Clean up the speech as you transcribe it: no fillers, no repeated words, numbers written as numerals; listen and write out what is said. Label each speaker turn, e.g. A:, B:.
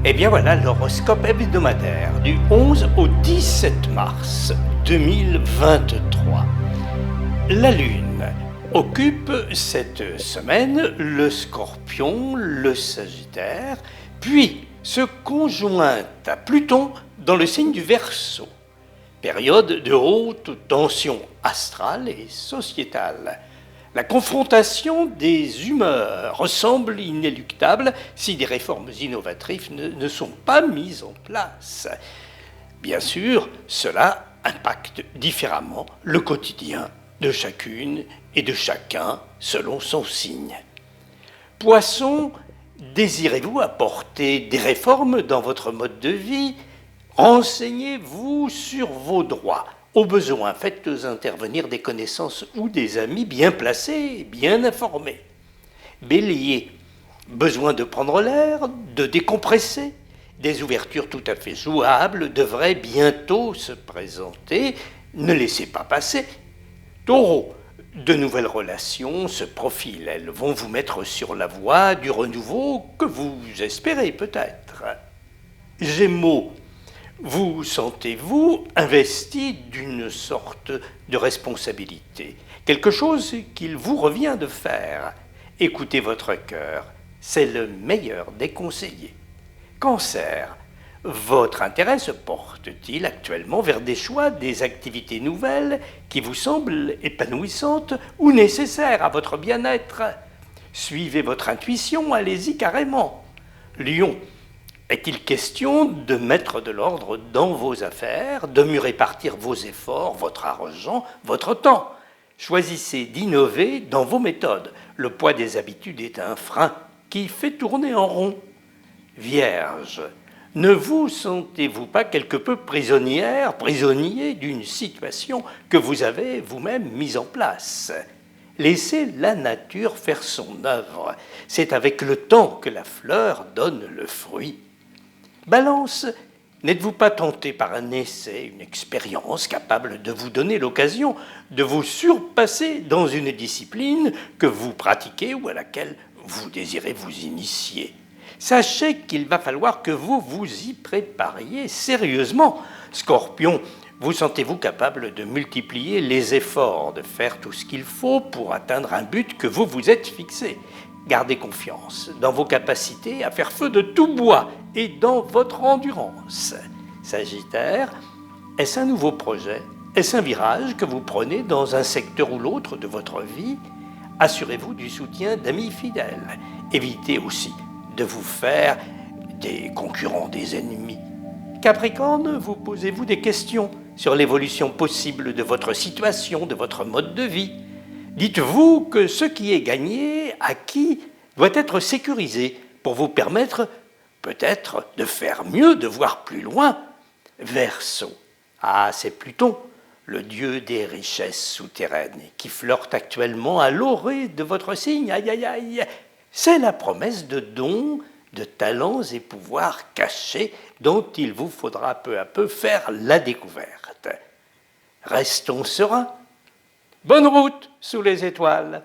A: Eh bien voilà l'horoscope hebdomadaire du 11 au 17 mars 2023. La Lune occupe cette semaine le Scorpion, le Sagittaire, puis se conjoint à Pluton dans le signe du Verseau. Période de haute tension astrale et sociétale. La confrontation des humeurs semble inéluctable si des réformes innovatrices ne sont pas mises en place. Bien sûr, cela impacte différemment le quotidien de chacune et de chacun selon son signe. Poisson, désirez-vous apporter des réformes dans votre mode de vie ? Renseignez-vous sur vos droits. Au besoin, faites intervenir des connaissances ou des amis bien placés et bien informés. Bélier, besoin de prendre l'air, de décompresser. Des ouvertures tout à fait jouables devraient bientôt se présenter. Ne laissez pas passer. Taureau, de nouvelles relations se profilent. Elles vont vous mettre sur la voie du renouveau que vous espérez peut-être. Gémeaux, vous sentez-vous investi d'une sorte de responsabilité, quelque chose qu'il vous revient de faire. Écoutez votre cœur, c'est le meilleur des conseillers. Cancer, votre intérêt se porte-t-il actuellement vers des choix, des activités nouvelles qui vous semblent épanouissantes ou nécessaires à votre bien-être ? Suivez votre intuition, allez-y carrément. Lion, est-il question de mettre de l'ordre dans vos affaires, de mieux répartir vos efforts, votre argent, votre temps ? Choisissez d'innover dans vos méthodes. Le poids des habitudes est un frein qui fait tourner en rond. Vierge, ne vous sentez-vous pas quelque peu prisonnier d'une situation que vous avez vous-même mise en place ? Laissez la nature faire son œuvre. C'est avec le temps que la fleur donne le fruit. Balance, n'êtes-vous pas tenté par un essai, une expérience capable de vous donner l'occasion de vous surpasser dans une discipline que vous pratiquez ou à laquelle vous désirez vous initier ? Sachez qu'il va falloir que vous vous y prépariez sérieusement. Scorpion, vous sentez-vous capable de multiplier les efforts, de faire tout ce qu'il faut pour atteindre un but que vous vous êtes fixé ? Gardez confiance dans vos capacités à faire feu de tout bois et dans votre endurance. Sagittaire, est-ce un nouveau projet ? Est-ce un virage que vous prenez dans un secteur ou l'autre de votre vie ? Assurez-vous du soutien d'amis fidèles. Évitez aussi de vous faire des concurrents, des ennemis. Capricorne, vous posez-vous des questions sur l'évolution possible de votre situation, de votre mode de vie ? Dites-vous que ce qui est gagné, acquis, doit être sécurisé pour vous permettre peut-être de faire mieux, de voir plus loin. Verseau, c'est Pluton, le dieu des richesses souterraines, qui flirte actuellement à l'orée de votre signe. Aïe, aïe, aïe. C'est la promesse de dons, de talents et pouvoirs cachés dont il vous faudra peu à peu faire la découverte. Restons sereins. Bonne route sous les étoiles.